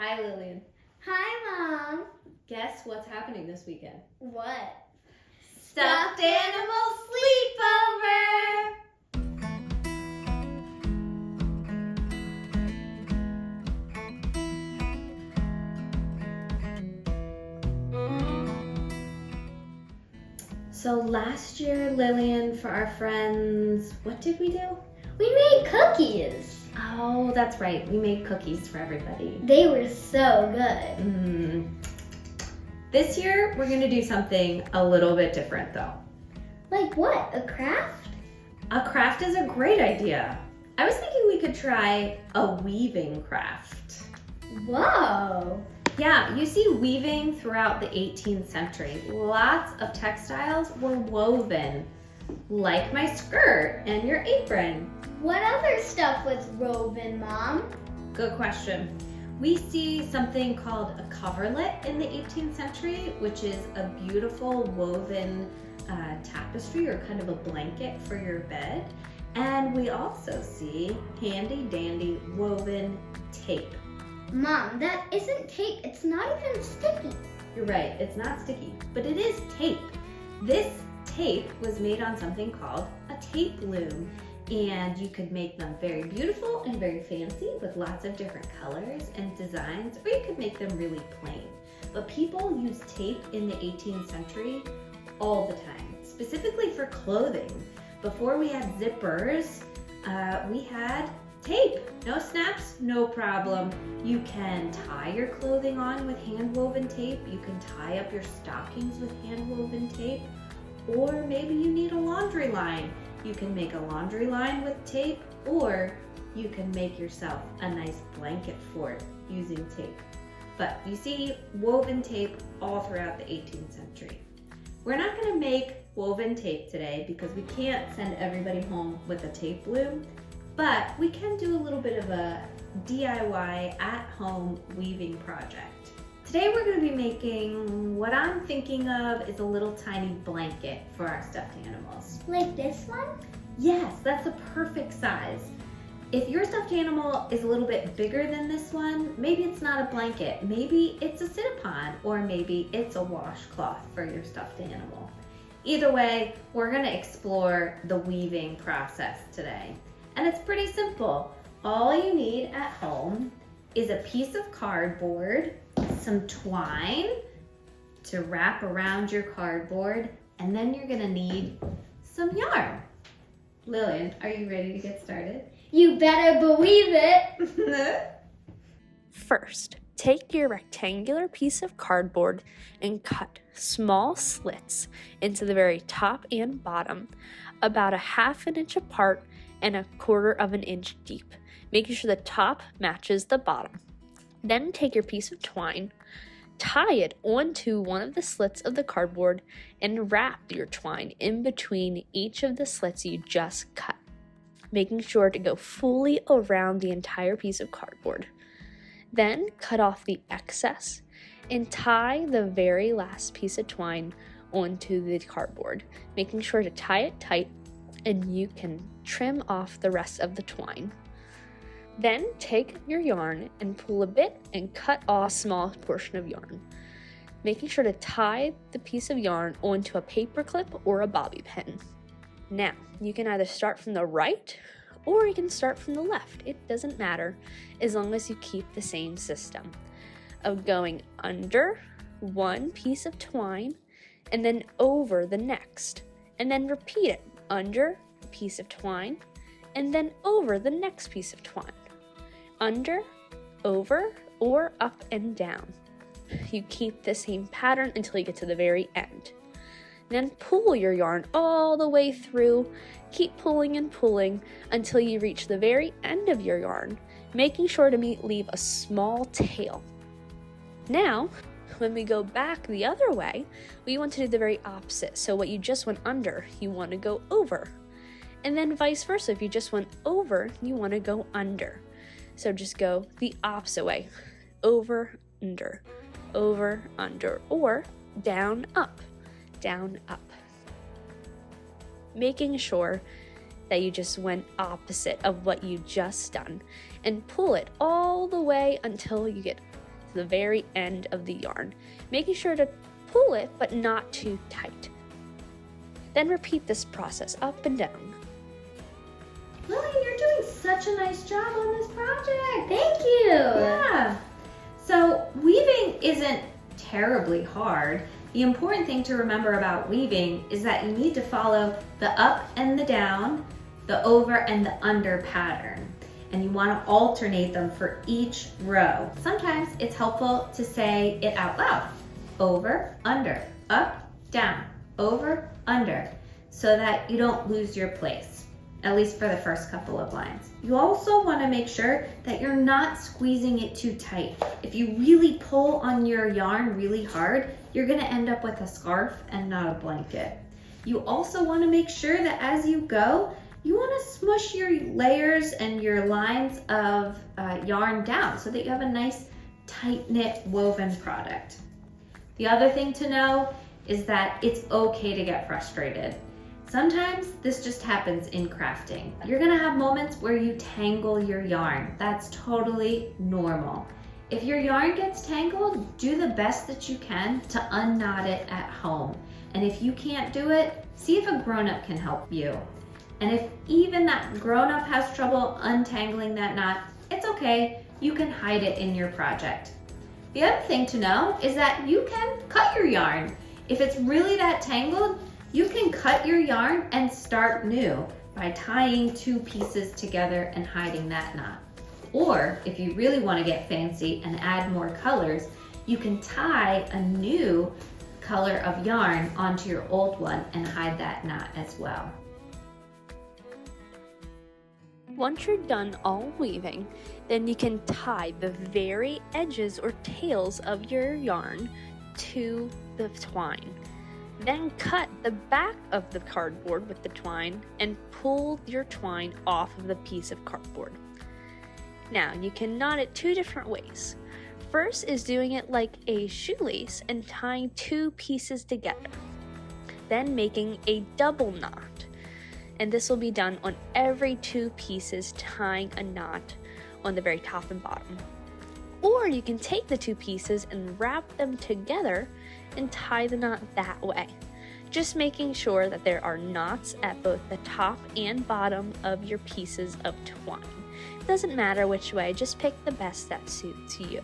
Hi, Lillian. Hi, Mom. Guess what's happening this weekend? What? Stuffed animal sleepover! So last year, Lillian, for our friends, what did we do? We made cookies. Oh, that's right. We made cookies for everybody. They were so good. This year, we're going to do something a little bit different, though. Like what? A craft? A craft is a great idea. I was thinking we could try a weaving craft. Whoa. Yeah, you see weaving throughout the 18th century. Lots of textiles were woven, like my skirt and your apron. What other stuff was woven, Mom? Good question. We see something called a coverlet in the 18th century, which is a beautiful woven tapestry or kind of a blanket for your bed. And we also see handy dandy woven tape. Mom, that isn't tape. It's not even sticky. You're right, it's not sticky, but it is tape. This tape was made on something called a tape loom, and you could make them very beautiful and very fancy with lots of different colors and designs, or you could make them really plain. But people used tape in the 18th century all the time, specifically for clothing. Before we had zippers, we had tape. No snaps, no problem. You can tie your clothing on with hand-woven tape. You can tie up your stockings with hand-woven tape. Or maybe you need a laundry line. You can make a laundry line with tape, or you can make yourself a nice blanket fort using tape. But you see woven tape all throughout the 18th century. We're not going to make woven tape today because we can't send everybody home with a tape loom. But we can do a little bit of a DIY at-home weaving project. Today we're going to be making what I'm thinking of is a little tiny blanket for our stuffed animals. Like this one? Yes, that's the perfect size. If your stuffed animal is a little bit bigger than this one, maybe it's not a blanket, maybe it's a sit-upon, or maybe it's a washcloth for your stuffed animal. Either way, we're going to explore the weaving process today. And it's pretty simple. All you need at home is a piece of cardboard, some twine to wrap around your cardboard, and then you're gonna need some yarn. Lillian, are you ready to get started? You better believe it. First, take your rectangular piece of cardboard and cut small slits into the very top and bottom, about 1/2 inch apart and 1/4 inch deep, making sure the top matches the bottom. Then take your piece of twine, tie it onto one of the slits of the cardboard, and wrap your twine in between each of the slits you just cut, making sure to go fully around the entire piece of cardboard. Then cut off the excess and tie the very last piece of twine onto the cardboard, making sure to tie it tight, and you can trim off the rest of the twine. Then take your yarn and pull a bit and cut off a small portion of yarn, making sure to tie the piece of yarn onto a paper clip or a bobby pin. Now, you can either start from the right or you can start from the left. It doesn't matter as long as you keep the same system of going under one piece of twine and then over the next, and then repeat it. Under a piece of twine, and then over the next piece of twine. Under, over, or up and down. You keep the same pattern until you get to the very end. Then pull your yarn all the way through. Keep pulling and pulling until you reach the very end of your yarn, making sure to leave a small tail. Now, when we go back the other way, we want to do the very opposite. So what you just went under, you want to go over. And then vice versa. If you just went over, you want to go under. So just go the opposite way. Over, under, or down, up, making sure that you just went opposite of what you just done, and pull it all the way until you get to the very end of the yarn, making sure to pull it but not too tight. Then repeat this process up and down. Lily, you're doing such a nice job on this project. Thank you. Yeah. So weaving isn't terribly hard. The important thing to remember about weaving is that you need to follow the up and the down, the over and the under pattern. And you want to alternate them for each row. Sometimes it's helpful to say it out loud. Over, under, up, down, over, under, so that you don't lose your place, at least for the first couple of lines. You also want to make sure that you're not squeezing it too tight. If you really pull on your yarn really hard, you're going to end up with a scarf and not a blanket. You also want to make sure that as you go, you want to smush your layers and your lines of yarn down so that you have a nice tight-knit woven product. The other thing to know is that it's okay to get frustrated. Sometimes this just happens in crafting. You're gonna have moments where you tangle your yarn. That's totally normal. If your yarn gets tangled, do the best that you can to unknot it at home. And if you can't do it, see if a grown-up can help you. And if even that grown-up has trouble untangling that knot, it's okay. You can hide it in your project. The other thing to know is that you can cut your yarn. If it's really that tangled, you can cut your yarn and start new by tying two pieces together and hiding that knot. Or if you really want to get fancy and add more colors, you can tie a new color of yarn onto your old one and hide that knot as well. Once you're done all weaving, then you can tie the very edges or tails of your yarn to the twine. Then cut the back of the cardboard with the twine and pull your twine off of the piece of cardboard. Now, you can knot it two different ways. First is doing it like a shoelace and tying two pieces together. Then making a double knot. And this will be done on every two pieces, tying a knot on the very top and bottom. Or you can take the two pieces and wrap them together and tie the knot that way. Just making sure that there are knots at both the top and bottom of your pieces of twine. It doesn't matter which way, just pick the best that suits you.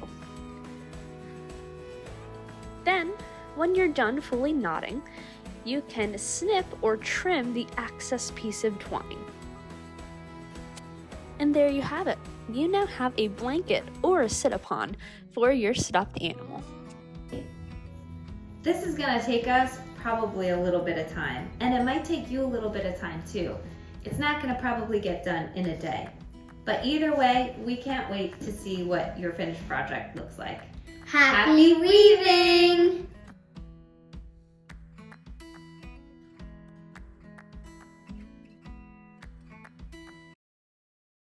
Then, when you're done fully knotting, you can snip or trim the excess piece of twine. And there you have it. You now have a blanket or a sit-upon for your stuffed animal. This is gonna take us probably a little bit of time, and it might take you a little bit of time too. It's not gonna probably get done in a day. But either way, we can't wait to see what your finished project looks like. Happy weaving!